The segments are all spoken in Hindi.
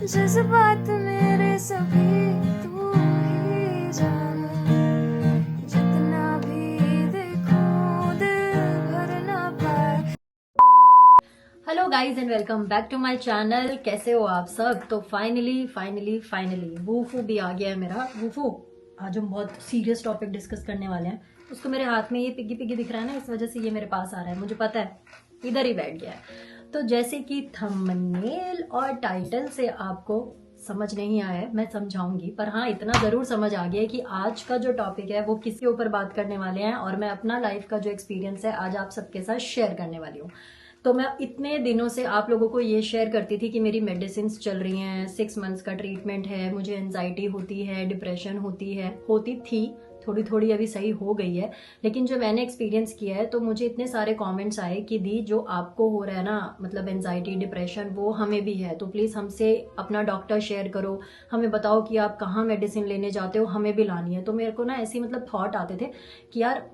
जज्बात मेरे सभी तू ही जाने, जितना भी देखूं दिल भर ना पाए। Hello guys and welcome back to my channel. कैसे हो आप सब? तो फाइनली वूफू भी आ गया है मेरा। वूफू, आज हम बहुत सीरियस टॉपिक डिस्कस करने वाले हैं। उसको मेरे हाथ में ये पिग्गी पिग्गी दिख रहा है ना, इस वजह से ये मेरे पास आ रहा है, मुझे पता है, इधर ही बैठ गया है। तो जैसे कि थंबनेल और टाइटल से आपको समझ नहीं आया है, मैं समझाऊंगी, पर हाँ इतना ज़रूर समझ आ गया है कि आज का जो टॉपिक है वो किसके ऊपर बात करने वाले हैं, और मैं अपना लाइफ का जो एक्सपीरियंस है आज आप सबके साथ शेयर करने वाली हूँ। तो मैं इतने दिनों से आप लोगों को ये शेयर करती थी कि मेरी मेडिसिन चल रही हैं, 6 मंथ्स का ट्रीटमेंट है, मुझे एनजाइटी होती है, डिप्रेशन होती थी, थोड़ी थोड़ी अभी सही हो गई है। लेकिन जो मैंने एक्सपीरियंस किया है तो मुझे इतने सारे कमेंट्स आए कि दी जो आपको हो रहा है ना, मतलब एनजाइटी डिप्रेशन, वो हमें भी है, तो प्लीज़ हमसे अपना डॉक्टर शेयर करो, हमें बताओ कि आप कहाँ मेडिसिन लेने जाते हो, हमें भी लानी है। तो मेरे को ना ऐसे मतलब थॉट आते थे कि यार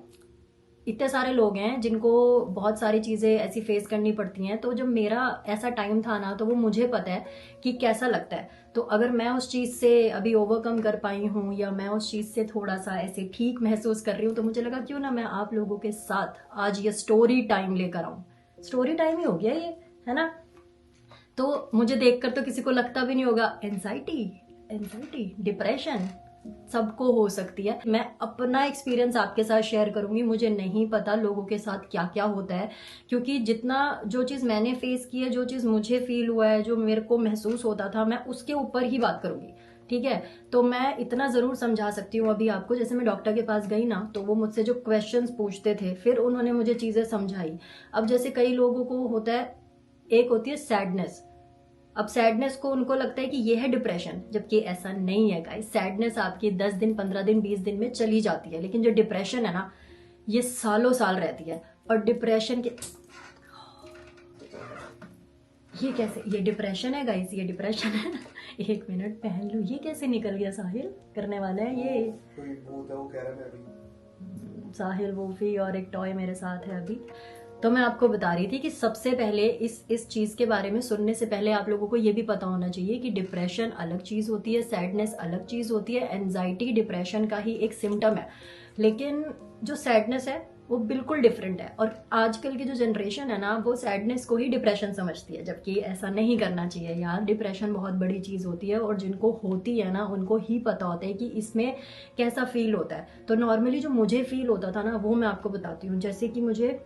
इतने सारे लोग हैं जिनको बहुत सारी चीज़ें ऐसी फेस करनी पड़ती हैं, तो जब मेरा ऐसा टाइम था ना, तो वो मुझे पता है कि कैसा लगता है। तो अगर मैं उस चीज़ से अभी ओवरकम कर पाई हूँ, या मैं उस चीज़ से थोड़ा सा ऐसे ठीक महसूस कर रही हूँ, तो मुझे लगा क्यों ना मैं आप लोगों के साथ आज ये स्टोरी टाइम लेकर आऊँ। स्टोरी टाइम ही हो गया ये, है ना? तो मुझे देखकर तो किसी को लगता भी नहीं होगा एनजाइटी, डिप्रेशन सबको हो सकती है। मैं अपना एक्सपीरियंस आपके साथ शेयर करूंगी। मुझे नहीं पता लोगों के साथ क्या क्या होता है, क्योंकि जितना जो चीज़ मैंने फेस की है, जो चीज़ मुझे फील हुआ है, जो मेरे को महसूस होता था, मैं उसके ऊपर ही बात करूंगी। ठीक है? तो मैं इतना ज़रूर समझा सकती हूँ अभी आपको। जैसे मैं डॉक्टर के पास गई ना, तो वो मुझसे जो क्वेश्चंस पूछते थे, फिर उन्होंने मुझे चीज़ें समझाई। अब जैसे कई लोगों को होता है, एक होती है सैडनेस। अब सैडनेस को उनको लगता है कि ये है डिप्रेशन, जबकि ऐसा नहीं है गाइस। सैडनेस आपकी 10 दिन, 15 दिन, 20 दिन में चली जाती है, लेकिन जो डिप्रेशन है ना, ये सालों साल रहती है। और डिप्रेशन के ये कैसे, ये डिप्रेशन है गाइस, ये डिप्रेशन है। एक मिनट पहन लूं, ये कैसे निकल गया? साहिल करने वाला है ये। कोई भूत है, वो कह रहा है मैं अभी। साहिल वूफी और एक टॉय मेरे साथ है अभी। तो मैं आपको बता रही थी कि सबसे पहले इस चीज़ के बारे में सुनने से पहले आप लोगों को ये भी पता होना चाहिए कि डिप्रेशन अलग चीज़ होती है, सैडनेस अलग चीज़ होती है। एनजाइटी डिप्रेशन का ही एक सिम्टम है, लेकिन जो सैडनेस है वो बिल्कुल डिफरेंट है। और आजकल की जो जनरेशन है ना, वो सैडनेस को ही डिप्रेशन समझती है, जबकि ऐसा नहीं करना चाहिए यार। डिप्रेशन बहुत बड़ी चीज़ होती है, और जिनको होती है ना, उनको ही पता होता है कि इसमें कैसा फील होता है। तो नॉर्मली जो मुझे फील होता था ना, वो मैं आपको बताती हूँ। जैसे कि मुझे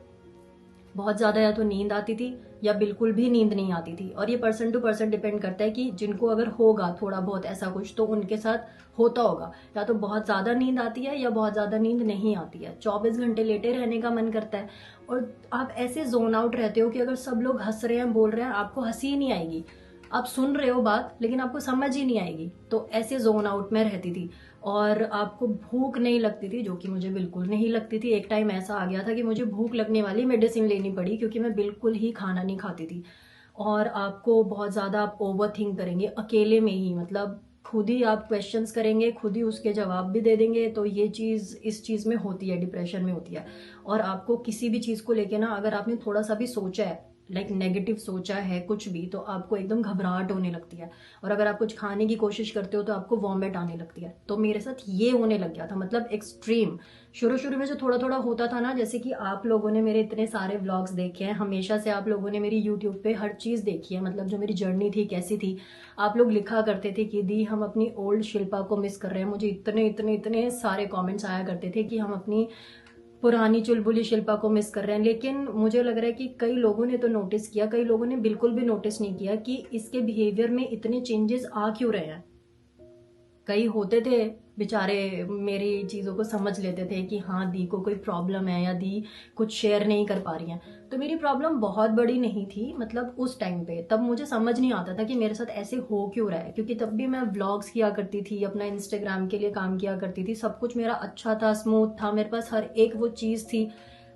बहुत ज़्यादा या तो नींद आती थी, या बिल्कुल भी नींद नहीं आती थी। और ये पर्सन टू पर्सन डिपेंड करता है कि जिनको अगर होगा थोड़ा बहुत ऐसा कुछ, तो उनके साथ होता होगा, या तो बहुत ज़्यादा नींद आती है या बहुत ज़्यादा नींद नहीं आती है। 24 घंटे लेटे रहने का मन करता है, और आप ऐसे जोन आउट रहते हो कि अगर सब लोग हंस रहे हैं, बोल रहे हैं, आपको हंसी ही नहीं आएगी। आप सुन रहे हो बात, लेकिन आपको समझ ही नहीं आएगी। तो ऐसे जोन आउट में रहती थी। और आपको भूख नहीं लगती थी, जो कि मुझे बिल्कुल नहीं लगती थी। एक टाइम ऐसा आ गया था कि मुझे भूख लगने वाली मेडिसिन लेनी पड़ी, क्योंकि मैं बिल्कुल ही खाना नहीं खाती थी। और आपको बहुत ज़्यादा आप ओवर थिंक करेंगे अकेले में ही, मतलब खुद ही आप क्वेश्चंस करेंगे, खुद ही उसके जवाब भी दे देंगे। तो ये चीज़ इस चीज़ में होती है, डिप्रेशन में होती है। और आपको किसी भी चीज़ को लेके ना, अगर आपने थोड़ा सा भी सोचा है, लाइक नेगेटिव सोचा है कुछ भी, तो आपको एकदम घबराहट होने लगती है। और अगर आप कुछ खाने की कोशिश करते हो तो आपको वॉमिट आने लगती है। तो मेरे साथ ये होने लग गया था, मतलब एक्सट्रीम। शुरू शुरू में जो थोड़ा थोड़ा होता था ना, जैसे कि आप लोगों ने मेरे इतने सारे व्लॉग्स देखे हैं, हमेशा से आप लोगों ने मेरी यूट्यूब पे हर चीज़ देखी है, मतलब जो मेरी जर्नी थी कैसी थी। आप लोग लिखा करते थे कि दी हम अपनी ओल्ड शिल्पा को मिस कर रहे हैं। मुझे इतने इतने इतने सारे कमेंट्स आया करते थे कि हम अपनी पुरानी चुलबुली शिल्पा को मिस कर रहे हैं। लेकिन मुझे लग रहा है कि कई लोगों ने तो नोटिस किया, कई लोगों ने बिल्कुल भी नोटिस नहीं किया कि इसके बिहेवियर में इतने चेंजेस आ क्यों रहे हैं। कई होते थे बेचारे, मेरी चीज़ों को समझ लेते थे कि हाँ दी को कोई प्रॉब्लम है, या दी कुछ शेयर नहीं कर पा रही हैं। तो मेरी प्रॉब्लम बहुत बड़ी नहीं थी, मतलब उस टाइम पे तब मुझे समझ नहीं आता था कि मेरे साथ ऐसे हो क्यों रहा है, क्योंकि तब भी मैं व्लॉग्स किया करती थी, अपना इंस्टाग्राम के लिए काम किया करती थी, सब कुछ मेरा अच्छा था, स्मूथ था, मेरे पास हर एक वो चीज़ थी।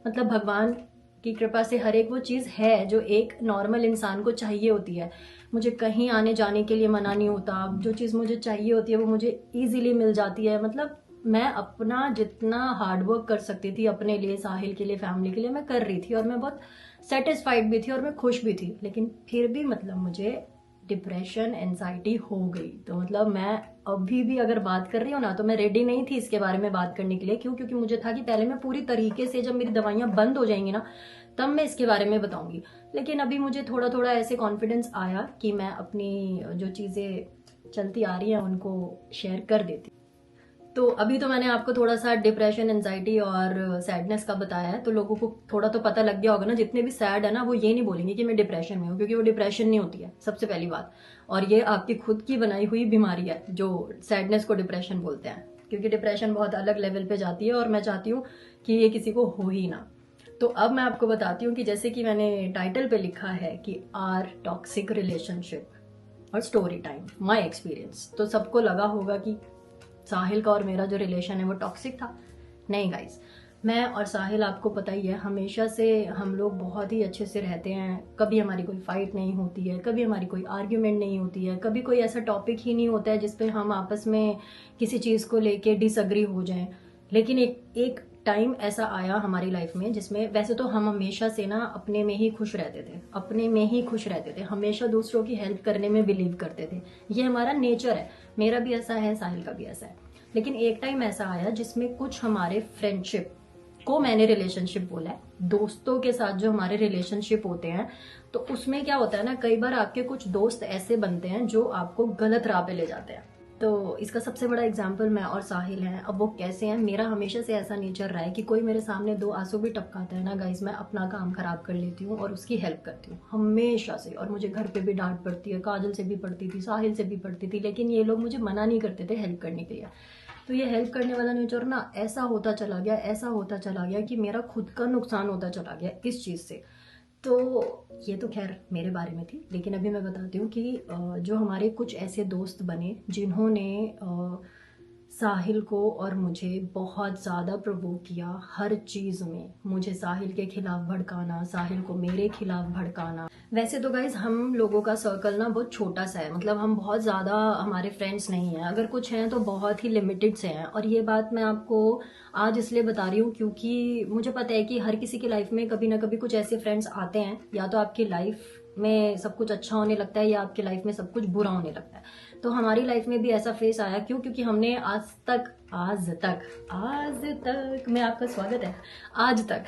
मतलब भगवान की कृपा से हर एक वो चीज़ है जो एक नॉर्मल इंसान को चाहिए होती है। मुझे कहीं आने जाने के लिए मना नहीं होता, जो चीज़ मुझे चाहिए होती है वो मुझे ईजिली मिल जाती है। मतलब मैं अपना जितना हार्डवर्क कर सकती थी अपने लिए, साहिल के लिए, फैमिली के लिए, मैं कर रही थी, और मैं बहुत सेटिस्फाइड भी थी और मैं खुश भी थी। लेकिन फिर भी मतलब मुझे डिप्रेशन एंजाइटी हो गई। तो मतलब मैं अभी भी अगर बात कर रही हूँ ना, तो मैं रेडी नहीं थी इसके बारे में बात करने के लिए। क्यों? क्योंकि मुझे था कि पहले मैं पूरी तरीके से, जब मेरी दवाइयाँ बंद हो जाएंगी ना, तब मैं इसके बारे में बताऊंगी। लेकिन अभी मुझे थोड़ा थोड़ा ऐसे कॉन्फिडेंस आया कि मैं अपनी जो चीज़ें चलती आ रही हैं उनको शेयर कर देती। तो अभी तो मैंने आपको थोड़ा सा डिप्रेशन, एंजाइटी और सैडनेस का बताया है, तो लोगों को थोड़ा तो पता लग गया होगा ना। जितने भी सैड है ना, वो ये नहीं बोलेंगे कि मैं डिप्रेशन में हूँ, क्योंकि वो डिप्रेशन नहीं होती है, सबसे पहली बात। और ये आपकी खुद की बनाई हुई बीमारी है जो सैडनेस को डिप्रेशन बोलते हैं, क्योंकि डिप्रेशन बहुत अलग लेवल पे जाती है और मैं चाहती हूँ कि ये किसी को हो ही ना। तो अब मैं आपको बताती हूँ कि जैसे कि मैंने टाइटल पे लिखा है कि आर टॉक्सिक रिलेशनशिप और स्टोरी टाइम, माई एक्सपीरियंस। तो सबको लगा होगा कि साहिल का और मेरा जो रिलेशन है वो टॉक्सिक था। नहीं गाइस, मैं और साहिल, आपको पता ही है, हमेशा से हम लोग बहुत ही अच्छे से रहते हैं। कभी हमारी कोई फाइट नहीं होती है, कभी हमारी कोई आर्ग्यूमेंट नहीं होती है, कभी कोई ऐसा टॉपिक ही नहीं होता है जिसपे हम आपस में किसी चीज़ को लेके डिसअग्री हो जाएं। लेकिन एक टाइम ऐसा आया हमारी लाइफ में जिसमें, वैसे तो हम हमेशा से ना अपने में ही खुश रहते थे, अपने में ही खुश रहते थे, हमेशा दूसरों की हेल्प करने में बिलीव करते थे। ये हमारा नेचर है, मेरा भी ऐसा है, साहिल का भी ऐसा है। लेकिन एक टाइम ऐसा आया जिसमें कुछ हमारे फ्रेंडशिप को मैंने रिलेशनशिप बोला है, दोस्तों के साथ जो हमारे रिलेशनशिप होते हैं, तो उसमें क्या होता है ना, कई बार आपके कुछ दोस्त ऐसे बनते हैं जो आपको गलत राह पे ले जाते हैं। तो इसका सबसे बड़ा एग्जाम्पल मैं और साहिल हैं। अब वो कैसे हैं, मेरा हमेशा से ऐसा नेचर रहा है कि कोई मेरे सामने दो आंसू भी टपकाता है ना गाइज, मैं अपना काम खराब कर लेती हूँ और उसकी हेल्प करती हूँ हमेशा से। और मुझे घर पे भी डांट पड़ती है, काजल से भी पड़ती थी, साहिल से भी पड़ती थी, लेकिन ये लोग मुझे मना नहीं करते थे हेल्प करने के लिए। तो ये हेल्प करने वाला नेचर ना ऐसा होता चला गया, ऐसा होता चला गया कि मेरा खुद का नुकसान होता चला गया इस चीज़ से। तो ये तो खैर मेरे बारे में थी, लेकिन अभी मैं बताती हूँ कि जो हमारे कुछ ऐसे दोस्त बने जिन्होंने साहिल को और मुझे बहुत ज़्यादा प्रोवोक किया हर चीज़ में। मुझे साहिल के खिलाफ भड़काना, साहिल को मेरे खिलाफ भड़काना। वैसे तो गाइज हम लोगों का सर्कल ना बहुत छोटा सा है, मतलब हम बहुत ज़्यादा, हमारे फ्रेंड्स नहीं हैं, अगर कुछ हैं तो बहुत ही लिमिटेड से हैं। और ये बात मैं आपको आज इसलिए बता रही हूँ क्योंकि मुझे पता है कि हर किसी की लाइफ में कभी ना कभी कुछ ऐसे फ्रेंड्स आते हैं, या तो आपकी लाइफ में सब कुछ अच्छा होने लगता है या आपकी लाइफ में सब कुछ बुरा होने लगता है। तो हमारी लाइफ में भी ऐसा फेस आया। क्यों? क्योंकि हमने आज तक में आपका स्वागत है, आज तक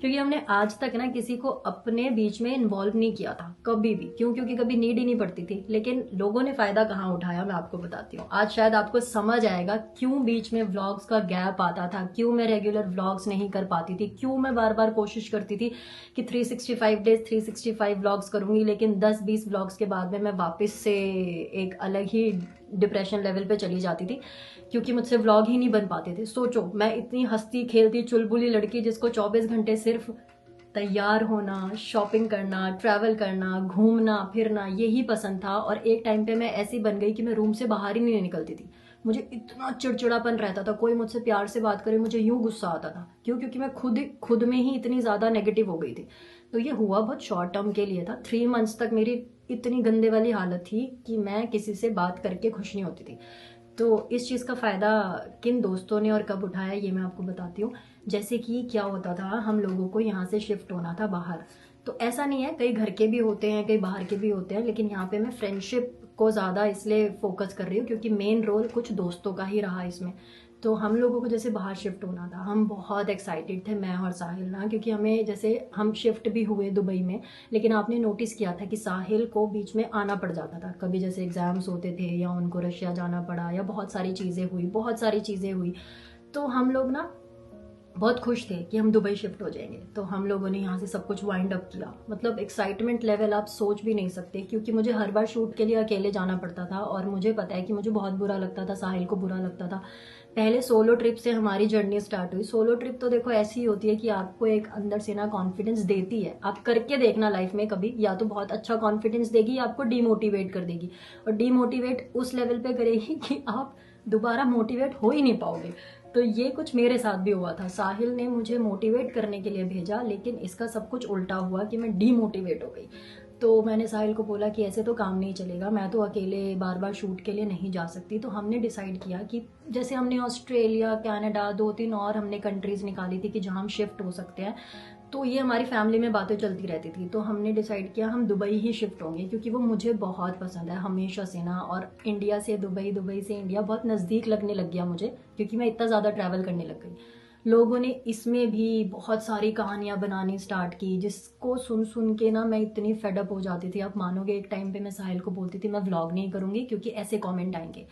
क्योंकि हमने आज तक ना किसी को अपने बीच में इन्वॉल्व नहीं किया था कभी भी। क्यों? क्योंकि कभी नीड ही नहीं पड़ती थी। लेकिन लोगों ने फायदा कहाँ उठाया, मैं आपको बताती हूँ। आज शायद आपको समझ आएगा क्यों बीच में व्लॉग्स का गैप आता था, क्यों मैं रेगुलर व्लॉग्स नहीं कर पाती थी, क्यों मैं बार बार कोशिश करती थी कि 365 डेज 365 व्लॉग्स करूंगी, लेकिन 10-20 व्लॉग्स के बाद में मैं वापस से एक अलग ही डिप्रेशन लेवल पे चली जाती थी, क्योंकि मुझसे व्लॉग ही नहीं बन पाते थे। सोचो, मैं इतनी हंसती खेलती चुलबुली लड़की जिसको 24 घंटे सिर्फ तैयार होना, शॉपिंग करना, ट्रैवल करना, घूमना फिरना यही पसंद था। और एक टाइम पे मैं ऐसी बन गई कि मैं रूम से बाहर ही नहीं निकलती थी। मुझे इतना चिड़चिड़ापन रहता था, कोई मुझसे प्यार से बात करे मुझे यूं गुस्सा आता था। क्यों? क्योंकि मैं खुद में ही इतनी ज़्यादा नेगेटिव हो गई थी। तो ये हुआ बहुत शॉर्ट टर्म के लिए था। 3 मंथ्स तक मेरी इतनी गंदे वाली हालत थी कि मैं किसी से बात करके खुश नहीं होती थी। तो इस चीज़ का फ़ायदा किन दोस्तों ने और कब उठाया ये मैं आपको बताती हूँ। जैसे कि क्या होता था, हम लोगों को यहाँ से शिफ्ट होना था बाहर। तो ऐसा नहीं है, कई घर के भी होते हैं, कई बाहर के भी होते हैं, लेकिन यहाँ पे मैं फ्रेंडशिप को ज़्यादा इसलिए फोकस कर रही हूँ क्योंकि मेन रोल कुछ दोस्तों का ही रहा इसमें। तो हम लोगों को जैसे बाहर शिफ्ट होना था, हम बहुत एक्साइटेड थे, मैं और साहिल ना, क्योंकि हमें जैसे हम शिफ्ट भी हुए दुबई में, लेकिन आपने नोटिस किया था कि साहिल को बीच में आना पड़ जाता था। कभी जैसे एग्ज़ाम्स होते थे या उनको रशिया जाना पड़ा या बहुत सारी चीज़ें हुई। तो हम लोग ना बहुत खुश थे कि हम दुबई शिफ्ट हो जाएंगे। तो हम लोगों ने यहाँ से सब कुछ वाइंड अप किया। मतलब एक्साइटमेंट लेवल आप सोच भी नहीं सकते, क्योंकि मुझे हर बार शूट के लिए अकेले जाना पड़ता था और मुझे पता है कि मुझे बहुत बुरा लगता था, साहिल को बुरा लगता था। पहले सोलो ट्रिप से हमारी जर्नी स्टार्ट हुई। सोलो ट्रिप तो देखो ऐसी होती है कि आपको एक अंदर से ना कॉन्फिडेंस देती है। आप करके देखना लाइफ में कभी, या तो बहुत अच्छा कॉन्फिडेंस देगी या आपको डीमोटिवेट कर देगी। और डीमोटिवेट उस लेवल पे करेगी कि आप दोबारा मोटिवेट हो ही नहीं पाओगे। तो ये कुछ मेरे साथ भी हुआ था। साहिल ने मुझे मोटिवेट करने के लिए भेजा, लेकिन इसका सब कुछ उल्टा हुआ कि मैं डीमोटिवेट हो गई। तो मैंने साहिल को बोला कि ऐसे तो काम नहीं चलेगा, मैं तो अकेले बार बार शूट के लिए नहीं जा सकती। तो हमने डिसाइड किया कि जैसे हमने ऑस्ट्रेलिया, कनाडा, 2-3 और हमने कंट्रीज़ निकाली थी कि जहाँ हम शिफ्ट हो सकते हैं। तो ये हमारी फैमिली में बातें चलती रहती थी, तो हमने डिसाइड किया हम दुबई ही शिफ्ट होंगे, क्योंकि वो मुझे बहुत पसंद है हमेशा से ना। और इंडिया से दुबई, दुबई से इंडिया बहुत नज़दीक लगने लग गया मुझे, क्योंकि मैं इतना ज़्यादा ट्रैवल करने लग गई। लोगों ने इसमें भी बहुत सारी कहानियाँ बनानी स्टार्ट की, जिसको सुन सुन के ना मैं इतनी फेडअप हो जाती थी। आप मानोगे, एक टाइम पे मैं साहिल को बोलती थी मैं व्लॉग नहीं करूँगी क्योंकि ऐसे कमेंट आएंगे।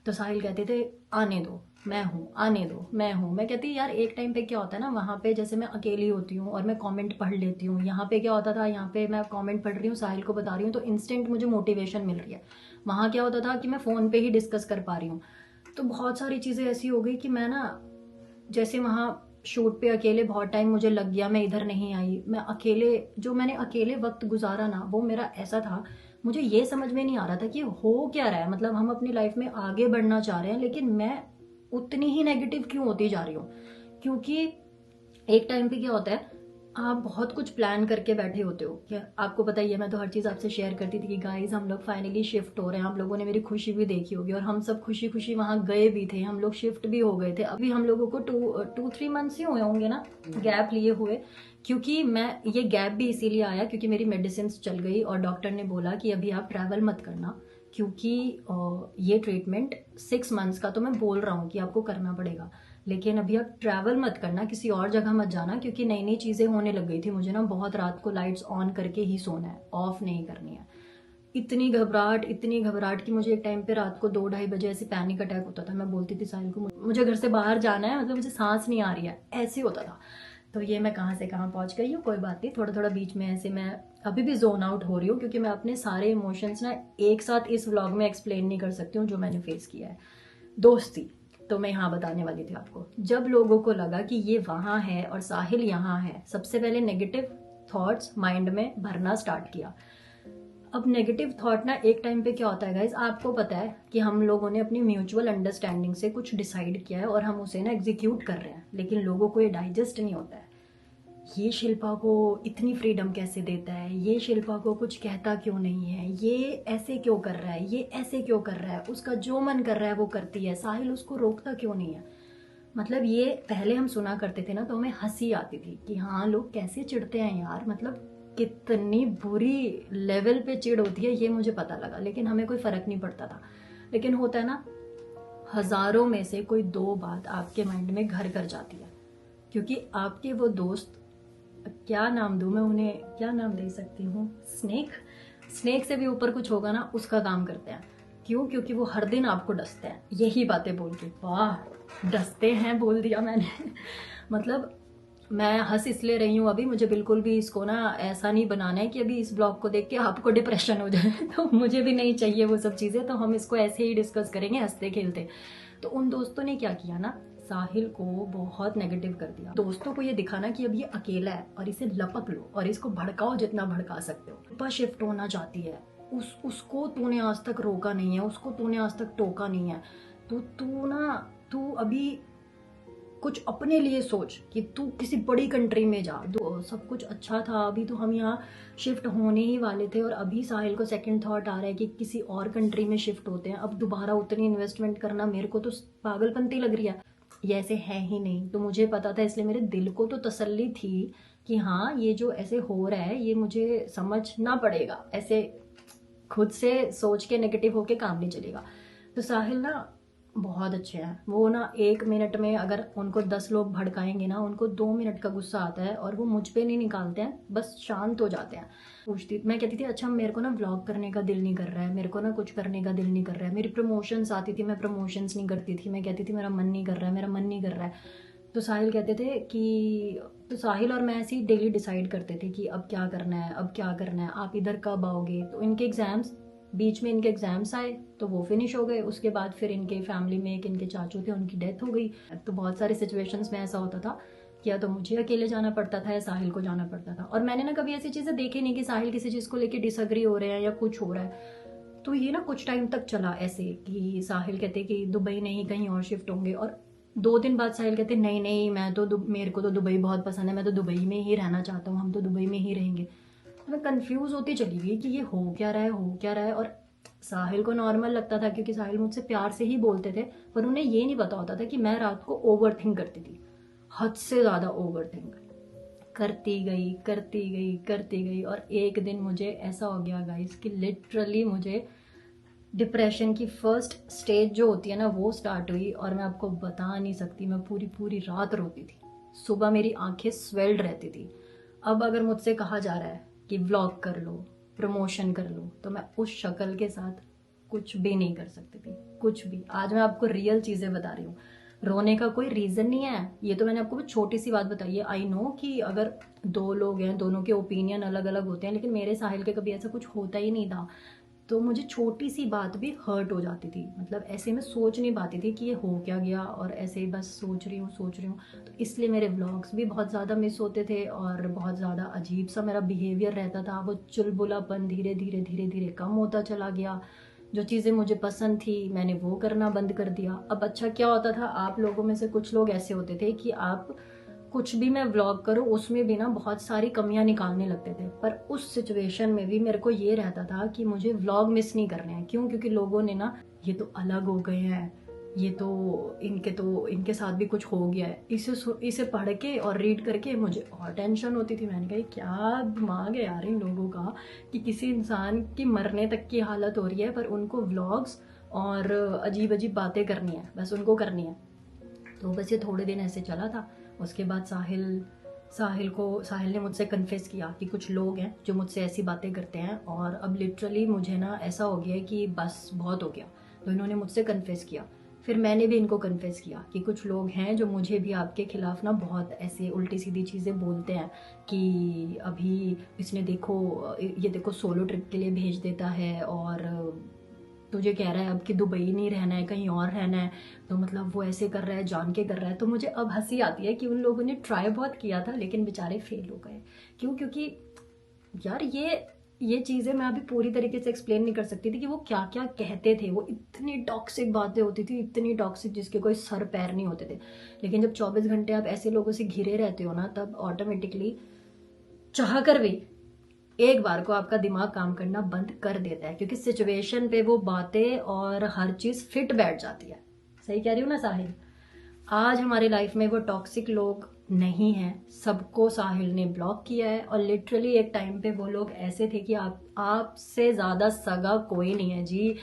तो साहिल कहते थे आने दो मैं हूँ, आने दो मैं हूँ। मैं कहती यार एक टाइम पे क्या होता है ना, वहाँ पे जैसे मैं अकेली होती हूँ और मैं कमेंट पढ़ लेती हूँ। यहाँ पे क्या होता था, यहाँ पे मैं कमेंट पढ़ रही हूँ, साहिल को बता रही हूँ, तो इंस्टेंट मुझे मोटिवेशन मिल रही है। वहाँ क्या होता था कि मैं फ़ोन पे ही डिस्कस कर पा रही हूँ। तो बहुत सारी चीज़ें ऐसी हो गई कि मैं ना, जैसे वहाँ शूट पे अकेले बहुत टाइम मुझे लग गया, मैं इधर नहीं आई। मैं अकेले, जो मैंने अकेले वक्त गुजारा ना, वो मेरा ऐसा था, मुझे ये समझ में नहीं आ रहा था कि हो क्या रहा है। मतलब हम अपनी लाइफ में आगे बढ़ना चाह रहे हैं, लेकिन मैं उतनी ही नेगेटिव क्यों होती जा रही हूँ। क्योंकि एक टाइम पे क्या होता है, आप बहुत कुछ प्लान करके बैठे होते हो। क्या आपको पता ही है, मैं तो हर चीज़ आपसे शेयर करती थी कि गाइस हम लोग फाइनली शिफ्ट हो रहे हैं। आप लोगों ने मेरी खुशी भी देखी होगी, और हम सब खुशी खुशी वहाँ गए भी थे, हम लोग शिफ्ट भी हो गए थे। अभी हम लोगों को 2-3 मंथ्स ही हुए होंगे ना गैप लिए हुए। क्योंकि मैं, ये गैप भी इसीलिए आया क्योंकि मेरी मेडिसिन चल गई और डॉक्टर ने बोला कि अभी आप ट्रैवल मत करना, क्योंकि ये ट्रीटमेंट 6 मंथ्स का तो मैं बोल रहा हूँ कि आपको करना पड़ेगा, लेकिन अभी आप ट्रैवल मत करना, किसी और जगह मत जाना। क्योंकि नई नई चीज़ें होने लग गई थी मुझे ना, बहुत रात को लाइट्स ऑन करके ही सोना है, ऑफ नहीं करनी है। इतनी घबराहट कि मुझे एक टाइम पे रात को 2-2:30 बजे ऐसे पैनिक अटैक होता था। मैं बोलती थी साहिल को मुझे घर से बाहर जाना है, मतलब मुझे सांस नहीं आ रही है, ऐसे होता था। तो ये मैं कहाँ से कहाँ पहुँच गई हूँ, कोई बात नहीं। थोड़ा थोड़ा बीच में ऐसे मैं अभी भी जोन आउट हो रही हूँ, क्योंकि मैं अपने सारे इमोशंस ना एक साथ इस व्लॉग में एक्सप्लेन नहीं कर सकती हूँ जो मैंने फेस किया है। दोस्ती तो मैं यहाँ बताने वाली थी आपको। जब लोगों को लगा कि ये वहाँ है और साहिल यहाँ है, सबसे पहले नेगेटिव थॉट्स माइंड में भरना स्टार्ट किया। अब नेगेटिव थॉट ना, एक टाइम पे क्या होता है गाइज, आपको पता है कि हम लोगों ने अपनी म्यूचुअल अंडरस्टैंडिंग से कुछ डिसाइड किया है और हम उसे ना एग्जीक्यूट कर रहे हैं, लेकिन लोगों को ये डाइजेस्ट नहीं होता है। ये शिल्पा को इतनी फ्रीडम कैसे देता है, ये शिल्पा को कुछ कहता क्यों नहीं है, ये ऐसे क्यों कर रहा है, ये ऐसे क्यों कर रहा है, उसका जो मन कर रहा है वो करती है, साहिल उसको रोकता क्यों नहीं है। मतलब ये पहले हम सुना करते थे ना, तो हमें हंसी आती थी कि हाँ लोग कैसे चिढ़ते हैं यार, मतलब कितनी बुरी लेवल पे चिढ़ होती है ये मुझे पता लगा, लेकिन हमें कोई फर्क नहीं पड़ता था। लेकिन होता है ना, हजारों में से कोई 2 बात आपके माइंड में घर कर जाती है, क्योंकि आपके वो दोस्त, क्या नाम दूं मैं उन्हें, क्या नाम दे सकती हूँ, स्नेक से भी ऊपर कुछ होगा ना, उसका काम करते हैं। क्यों? क्योंकि वो हर दिन आपको डसते हैं यही बातें बोल के। वाह, डसते हैं बोल दिया मैंने मतलब मैं हंस इसलिए रही हूँ अभी, मुझे बिल्कुल भी इसको ना ऐसा नहीं बनाना है कि अभी इस ब्लॉग को देख के आपको डिप्रेशन हो जाए तो मुझे भी नहीं चाहिए वो सब चीज़ें। तो हम इसको ऐसे ही डिस्कस करेंगे हंसते खेलते। तो उन दोस्तों ने क्या किया ना, साहिल को बहुत नेगेटिव कर दिया। दोस्तों को ये दिखाना कि अब ये अकेला है और इसे लपक लो और इसको भड़काओ जितना भड़का सकते हो। पापा शिफ्ट होना चाहती है, उसको तूने आज तक रोका नहीं है, उसको तूने आज तक टोका नहीं है, तो तू अभी कुछ अपने लिए सोच कि तू किसी बड़ी कंट्री में जा। सब कुछ अच्छा था, अभी तो हम यहाँ शिफ्ट होने ही वाले थे और अभी साहिल को सेकंड थॉट आ रहा है कि किसी और कंट्री में शिफ्ट होते हैं। अब दोबारा उतनी इन्वेस्टमेंट करना मेरे को तो पागलपंती लग रही है। ये ऐसे है ही नहीं, तो मुझे पता था, इसलिए मेरे दिल को तो तसल्ली थी कि हाँ ये जो ऐसे हो रहा है ये मुझे समझना पड़ेगा, ऐसे खुद से सोच के नेगेटिव होके काम नहीं चलेगा। तो साहिल ना बहुत अच्छे हैं, वो ना 1 मिनट में अगर उनको 10 लोग भड़काएंगे ना, उनको 2 मिनट का गुस्सा आता है और वो मुझ पे नहीं निकालते हैं, बस शांत हो जाते हैं। मैं कहती थी अच्छा मेरे को ना व्लॉग करने का दिल नहीं कर रहा है, मेरे को ना कुछ करने का दिल नहीं कर रहा है। मेरी प्रमोशंस आती थी, मैं प्रमोशंस नहीं करती थी, मैं कहती थी मेरा मन नहीं कर रहा है, मेरा मन नहीं कर रहा है। तो साहिल कहते थे कि, तो साहिल और मैं ऐसे ही डेली डिसाइड करते थे कि अब क्या करना है, अब क्या करना है, आप इधर कब आओगे। तो इनके एग्ज़ाम्स, बीच में इनके एग्ज़ाम्स आए तो वो फिनिश हो गए। उसके बाद फिर इनके फैमिली में एक इनके चाचू थे, उनकी डेथ हो गई। तो बहुत सारी सिचुएशंस में ऐसा होता था कि या तो मुझे अकेले जाना पड़ता था या साहिल को जाना पड़ता था। और मैंने ना कभी ऐसी चीज़ें देखी नहीं कि साहिल किसी चीज़ को लेके डिसएग्री हो रहे हैं या कुछ हो रहा है। तो ये ना कुछ टाइम तक चला ऐसे कि साहिल कहते कि दुबई नहीं कहीं और शिफ्ट होंगे, और 2 दिन बाद साहिल कहते नहीं मैं तो मेरे को तो दुबई बहुत पसंद है, मैं तो दुबई में ही रहना चाहता हूँ, हम तो दुबई में ही रहेंगे। मैं कंफ्यूज होती चली गई कि ये हो क्या रहा है, हो क्या रहा है। और साहिल को नॉर्मल लगता था क्योंकि साहिल मुझसे प्यार से ही बोलते थे, पर उन्हें ये नहीं पता होता था कि मैं रात को ओवर थिंक करती थी, हद से ज़्यादा ओवर थिंक करती गई करती गई करती गई। और एक दिन मुझे ऐसा हो गया गाइस कि लिटरली मुझे डिप्रेशन की फर्स्ट स्टेज जो होती है ना वो स्टार्ट हुई। और मैं आपको बता नहीं सकती, मैं पूरी पूरी रात रोती थी, सुबह मेरी आंखें स्वेल्ड रहती थी। अब अगर मुझसे कहा जा रहा है कि व्लॉग कर लो, प्रमोशन कर लो, तो मैं उस शक्ल के साथ कुछ भी नहीं कर सकती थी, कुछ भी। आज मैं आपको रियल चीज़ें बता रही हूँ, रोने का कोई रीज़न नहीं है। ये तो मैंने आपको बहुत छोटी सी बात बताई है। आई नो कि अगर दो लोग हैं, दोनों के ओपिनियन अलग अलग होते हैं, लेकिन मेरे साहिल के कभी ऐसा कुछ होता ही नहीं था। तो मुझे छोटी सी बात भी हर्ट हो जाती थी, मतलब ऐसे में सोच नहीं पाती थी कि ये हो क्या गया, और ऐसे ही बस सोच रही हूँ। तो इसलिए मेरे व्लॉग्स भी बहुत ज़्यादा मिस होते थे और बहुत ज़्यादा अजीब सा मेरा बिहेवियर रहता था। वो चुलबुलापन धीरे धीरे धीरे धीरे कम होता चला गया। जो चीज़ें मुझे पसंद थी मैंने वो करना बंद कर दिया। अब अच्छा क्या होता था, आप लोगों में से कुछ लोग ऐसे होते थे कि आप कुछ भी मैं व्लॉग करूँ उसमें भी ना बहुत सारी कमियां निकालने लगते थे। पर उस सिचुएशन में भी मेरे को ये रहता था कि मुझे व्लॉग मिस नहीं करने हैं। क्यों? क्योंकि लोगों ने ना, ये तो अलग हो गए हैं, ये तो इनके साथ भी कुछ हो गया है, इसे पढ़ के और रीड करके मुझे और टेंशन होती थी। मैंने कहा ये क्या दिमाग है यार इन लोगों का, कि किसी इंसान की मरने तक की हालत हो रही है पर उनको व्लॉग्स और अजीब अजीब बातें करनी है, बस उनको करनी है। तो बस ये थोड़े दिन ऐसे चला था। उसके बाद साहिल ने मुझसे कन्फेस किया कि कुछ लोग हैं जो मुझसे ऐसी बातें करते हैं। और अब लिटरली मुझे ना ऐसा हो गया है कि बस बहुत हो गया। तो इन्होंने मुझसे कन्फेस किया, फिर मैंने भी इनको कन्फेस किया कि कुछ लोग हैं जो मुझे भी आपके खिलाफ ना बहुत ऐसे उल्टी सीधी चीज़ें बोलते हैं कि अभी इसने ये देखो सोलो ट्रिप के लिए भेज देता है, और तुझे कह रहा है अब कि दुबई नहीं रहना है, कहीं और रहना है, तो मतलब वो ऐसे कर रहा है, जान के कर रहा है। तो मुझे अब हंसी आती है कि उन लोगों ने ट्राई बहुत किया था लेकिन बेचारे फेल हो गए। क्यों? क्योंकि यार ये चीज़ें मैं अभी पूरी तरीके से एक्सप्लेन नहीं कर सकती थी कि वो क्या क्या कहते थे। वो इतनी टॉक्सिक बातें होती थी, इतनी टॉक्सिक जिसके कोई सर पैर नहीं होते थे। लेकिन जब 24 घंटे आप ऐसे लोगों से घिरे रहते हो ना, तब ऑटोमेटिकली चाह कर भी एक बार को आपका दिमाग काम करना बंद कर देता है, क्योंकि सिचुएशन पे वो बातें और हर चीज़ फिट बैठ जाती है। सही कह रही हूँ ना साहिल? आज हमारी लाइफ में वो टॉक्सिक लोग नहीं हैं, सबको साहिल ने ब्लॉक किया है। और लिटरली एक टाइम पे वो लोग ऐसे थे कि आपसे ज़्यादा सगा कोई नहीं है जी,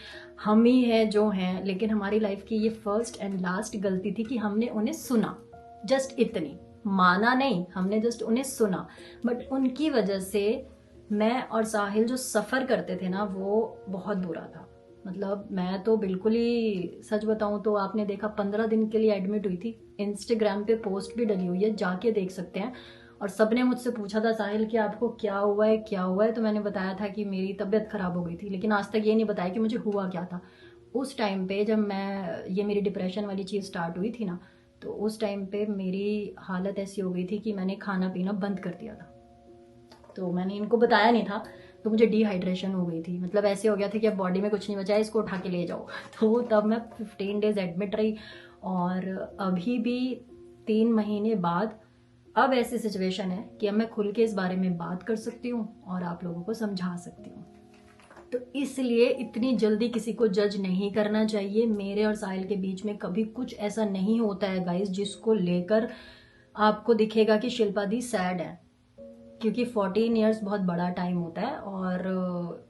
हम ही हैं जो हैं। लेकिन हमारी लाइफ की ये फर्स्ट एंड लास्ट गलती थी कि हमने उन्हें सुना, जस्ट इतनी, माना नहीं, हमने जस्ट उन्हें सुना। बट उनकी वजह से मैं और साहिल जो सफ़र करते थे ना वो बहुत बुरा था। मतलब मैं तो बिल्कुल ही सच बताऊं तो आपने देखा 15 दिन के लिए एडमिट हुई थी। इंस्टाग्राम पे पोस्ट भी डली हुई है, जाके देख सकते हैं। और सबने मुझसे पूछा था साहिल कि आपको क्या हुआ है, क्या हुआ है? तो मैंने बताया था कि मेरी तबीयत ख़राब हो गई थी, लेकिन आज तक ये नहीं बताया कि मुझे हुआ क्या था। उस टाइम पे जब ये मेरी डिप्रेशन वाली चीज़ स्टार्ट हुई थी ना, तो उस टाइम पे मेरी हालत ऐसी हो गई थी कि मैंने खाना पीना बंद कर दिया था। तो मैंने इनको बताया नहीं था, तो मुझे डिहाइड्रेशन हो गई थी। मतलब ऐसे हो गया था कि अब बॉडी में कुछ नहीं बचा है, इसको उठा के ले जाओ। तो तब मैं 15 डेज एडमिट रही। और अभी भी 3 महीने बाद अब ऐसी सिचुएशन है कि अब मैं खुल के इस बारे में बात कर सकती हूँ और आप लोगों को समझा सकती हूँ। तो इसलिए इतनी जल्दी किसी को जज नहीं करना चाहिए। मेरे और साहिल के बीच में कभी कुछ ऐसा नहीं होता है गाइस जिसको लेकर आपको दिखेगा कि शिल्पा दी सैड है, क्योंकि 14 ईयर्स बहुत बड़ा टाइम होता है। और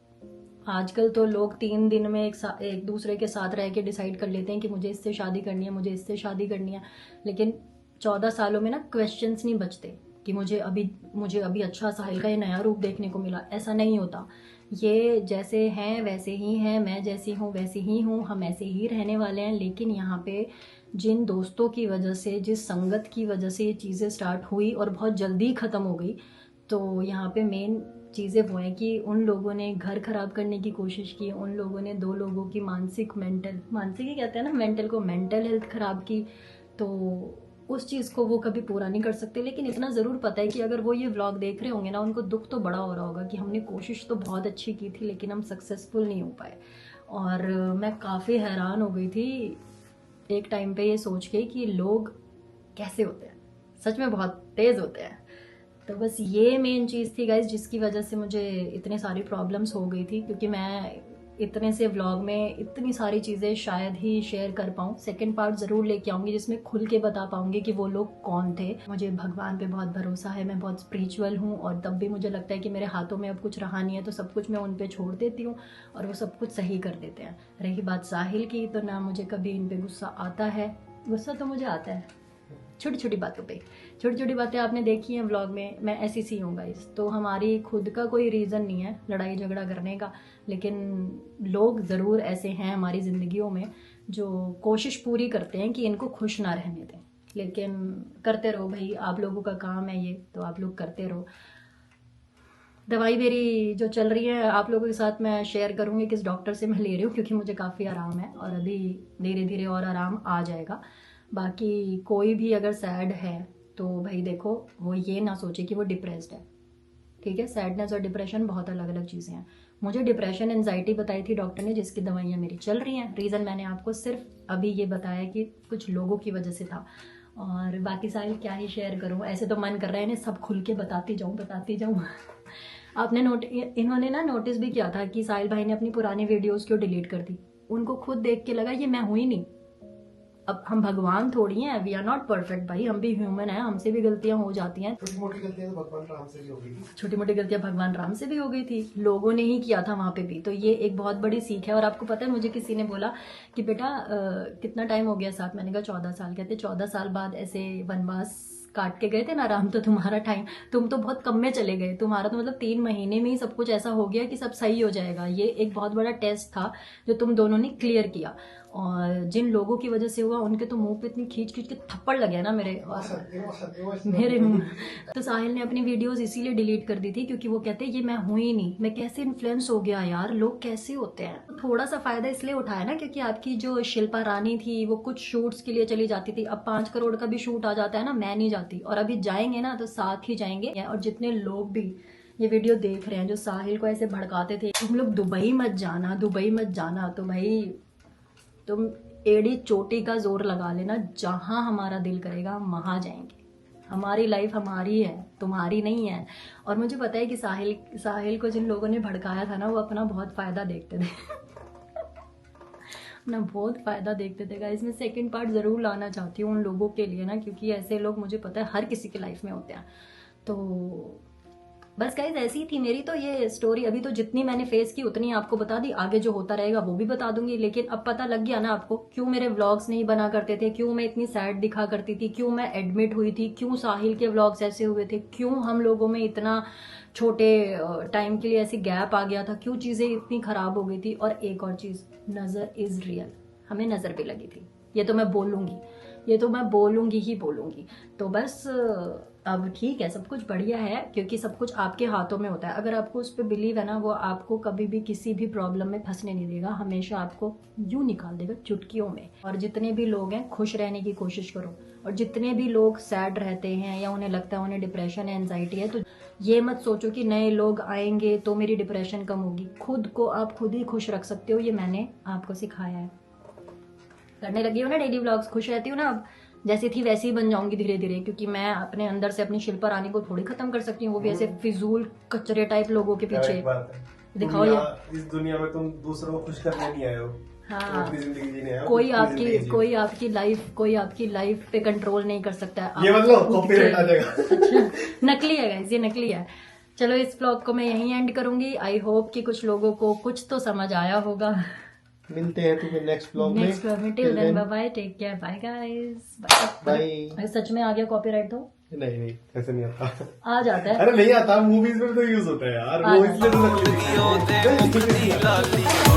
आजकल तो लोग 3 दिन में एक दूसरे के साथ रह के डिसाइड कर लेते हैं कि मुझे इससे शादी करनी है, मुझे इससे शादी करनी है। लेकिन 14 सालों में ना क्वेश्चंस नहीं बचते कि मुझे अभी अच्छा साहिल का ये नया रूप देखने को मिला। ऐसा नहीं होता। ये जैसे हैं वैसे ही हैं, मैं जैसी हूँ वैसी ही हूँ, हम ऐसे ही रहने वाले हैं। लेकिन यहाँ पे जिन दोस्तों की वजह से, जिस संगत की वजह से ये चीज़ें स्टार्ट हुई और बहुत जल्दी ख़त्म हो गई, तो यहाँ पे मेन चीज़ें वो हैं कि उन लोगों ने घर ख़राब करने की कोशिश की, उन लोगों ने 2 लोगों की मानसिक ही कहते हैं ना, मेंटल हेल्थ ख़राब की। तो उस चीज़ को वो कभी पूरा नहीं कर सकते। लेकिन इतना ज़रूर पता है कि अगर वो ये व्लॉग देख रहे होंगे ना, उनको दुख तो बड़ा हो रहा होगा कि हमने कोशिश तो बहुत अच्छी की थी लेकिन हम सक्सेसफुल नहीं हो पाए। और मैं काफ़ी हैरान हो गई थी एक टाइम पे ये सोच के कि लोग कैसे होते हैं, सच में बहुत तेज़ होते हैं। तो बस ये मेन चीज़ थी गाइज जिसकी वजह से मुझे इतनी सारी प्रॉब्लम्स हो गई थी, क्योंकि मैं इतने से व्लॉग में इतनी सारी चीज़ें शायद ही शेयर कर पाऊँ। सेकंड पार्ट ज़रूर लेके आऊँगी जिसमें खुल के बता पाऊँगी कि वो लोग कौन थे। मुझे भगवान पे बहुत भरोसा है, मैं बहुत स्पिरिचुअल हूँ, और तब भी मुझे लगता है कि मेरे हाथों में अब कुछ रहा नहीं है तो सब कुछ मैं उन पे छोड़ देती हूँ और वो सब कुछ सही कर देते हैं। रही बात साहिल की, तो ना मुझे कभी इन पर गुस्सा आता है, गुस्सा तो मुझे आता है छोटी छोटी बातों पे। छोटी छोटी बातें आपने देखी हैं व्लॉग में, मैं ऐसी सी हूँ गाइस। तो हमारी खुद का कोई रीज़न नहीं है लड़ाई झगड़ा करने का, लेकिन लोग ज़रूर ऐसे हैं हमारी ज़िंदगियों में जो कोशिश पूरी करते हैं कि इनको खुश ना रहने दें। लेकिन करते रहो भाई, आप लोगों का काम है ये, तो आप लोग करते रहो। दवाई मेरी जो चल रही है आप लोगों के साथ मैं शेयर करूँगी किस डॉक्टर से मैं ले रही हूँ, क्योंकि मुझे काफ़ी आराम है और अभी धीरे धीरे और आराम आ जाएगा। बाकी कोई भी अगर सैड है तो भाई देखो, वो ये ना सोचे कि वो डिप्रेस्ड है, ठीक है। सैडनेस और डिप्रेशन बहुत अलग अलग चीज़ें हैं। मुझे डिप्रेशन एंजाइटी बताई थी डॉक्टर ने, जिसकी दवाइयाँ मेरी चल रही हैं। रीज़न मैंने आपको सिर्फ अभी ये बताया कि कुछ लोगों की वजह से था, और बाकी साहिल क्या ही शेयर करूँ, ऐसे तो मन कर रहा है इन्हें सब खुल के बताती जाऊँ आपने इन्होंने ना नोटिस भी किया था कि साहिल भाई ने अपनी पुरानी वीडियोस क्यों डिलीट कर दी। उनको खुद देख के लगा ये मैं हुई नहीं। अब हम भगवान थोड़ी हैं, वी आर नॉट परफेक्ट भाई, हम भी ह्यूमन हैं, हमसे भी गलतियां हो जाती हैं। छोटी मोटी गलतियां तो भगवान राम से भी हो गई थी। छोटी मोटी गलतियां भगवान राम से भी हो गई थी, लोगों ने ही किया था वहाँ पे भी। तो ये एक बहुत बड़ी सीख है। और आपको पता है, मुझे किसी ने बोला कि बेटा कितना टाइम हो गया साथ, मैंने कहा 14 साल। कहते 14 साल बाद ऐसे वनवास काट के गए थे ना राम, तो तुम्हारा टाइम, तुम तो बहुत कम में चले गए, तुम्हारा तो मतलब 3 महीने में ही सब कुछ ऐसा हो गया कि सब सही हो जाएगा। ये एक बहुत बड़ा टेस्ट था जो तुम दोनों ने क्लियर किया, और जिन लोगों की वजह से हुआ उनके तो मुंह पे इतनी खींच के थप्पड़ लगे ना मेरे और मेरे मुंह। तो साहिल ने अपनी वीडियोस इसीलिए डिलीट कर दी थी क्योंकि वो कहते ये मैं हुई नहीं, मैं कैसे इन्फ्लुएंस हो गया यार, लोग कैसे होते हैं। थोड़ा सा फायदा इसलिए उठाया ना क्योंकि आपकी जो शिल्पा रानी थी वो कुछ शूट्स के लिए चली जाती थी। अब 5 करोड़ का भी शूट आ जाता है ना, मैं नहीं जाती, और अभी जाएंगे ना तो साथ ही जाएंगे। और जितने लोग भी ये वीडियो देख रहे हैं जो साहिल को ऐसे भड़काते थे तुम लोग दुबई मत जाना, दुबई मत जाना, तो भाई तुम एड़ी चोटी का जोर लगा लेना, जहां हमारा दिल करेगा हम वहां जाएंगे। हमारी लाइफ हमारी है, तुम्हारी नहीं है। और मुझे पता है कि साहिल को जिन लोगों ने भड़काया था ना, वो अपना बहुत फायदा देखते थे अपना बहुत फायदा देखते थे गाइस। मैं सेकंड पार्ट जरूर लाना चाहती हूँ उन लोगों के लिए ना, क्योंकि ऐसे लोग मुझे पता है हर किसी की लाइफ में होते हैं। तो बस गाइज ऐसी थी मेरी तो ये स्टोरी। अभी तो जितनी मैंने फेस की उतनी आपको बता दी, आगे जो होता रहेगा वो भी बता दूंगी। लेकिन अब पता लग गया ना आपको क्यों मेरे व्लॉग्स नहीं बना करते थे, क्यों मैं इतनी सैड दिखा करती थी, क्यों मैं एडमिट हुई थी, क्यों साहिल के व्लॉग्स ऐसे हुए थे, क्यों हम लोगों में इतना छोटे टाइम के लिए ऐसी गैप आ गया था, क्यों चीज़ें इतनी ख़राब हो गई थी। और एक और चीज़, नज़र इज़ रियल, हमें नज़र भी लगी थी, ये तो मैं बोलूँगी, ये तो मैं बोलूँगी ही बोलूँगी। तो बस अब ठीक है, सब कुछ बढ़िया है, क्योंकि सब कुछ आपके हाथों में होता है। अगर आपको उस पर बिलीव है ना, वो आपको कभी भी किसी भी प्रॉब्लम में फंसने नहीं देगा, हमेशा आपको यूं निकाल देगा चुटकियों में। और जितने भी लोग हैं खुश रहने की कोशिश करो, और जितने भी लोग सैड रहते हैं या उन्हें लगता है उन्हें डिप्रेशन है, एंजाइटी है, तो ये मत सोचो कि नए लोग आएंगे तो मेरी डिप्रेशन कम होगी। खुद को आप खुद ही खुश रख सकते हो, ये मैंने आपको सिखाया है। करने लगी हो ना डेली व्लॉग्स, खुश रहती हूँ ना, अब जैसी थी वैसी ही बन जाऊंगी धीरे धीरे, क्योंकि मैं अपने अंदर से अपनी शिल्पा रानी को थोड़ी खत्म कर सकती हूँ, वो भी ऐसे फिजूल कचरे टाइप लोगों के पीछे। दिखाओ ये, इस दुनिया में तुम दूसरों को खुश करने नहीं आए हो, हाँ, अपनी जिंदगी जीने आए हो। कोई आपकी लाइफ पे कंट्रोल नहीं कर सकता है। ये मतलब कॉपीराइट आ जाएगा। अच्छा, नकली है गाइस, ये नकली है। चलो इस ब्लॉग को मैं यहीं एंड करूंगी। आई होप कि कुछ लोगों को कुछ तो समझ आया होगा। मिलते हैं तुम्हें नेक्स्ट ब्लॉग में। Till then bye bye, take care, bye guys, bye. सच में आ गया कॉपीराइट तो? नहीं ऐसे नहीं आता। आ जाता है। अरे नहीं आता, मूवीज में तो यूज होता है यार, वो इसलिए तो नकली।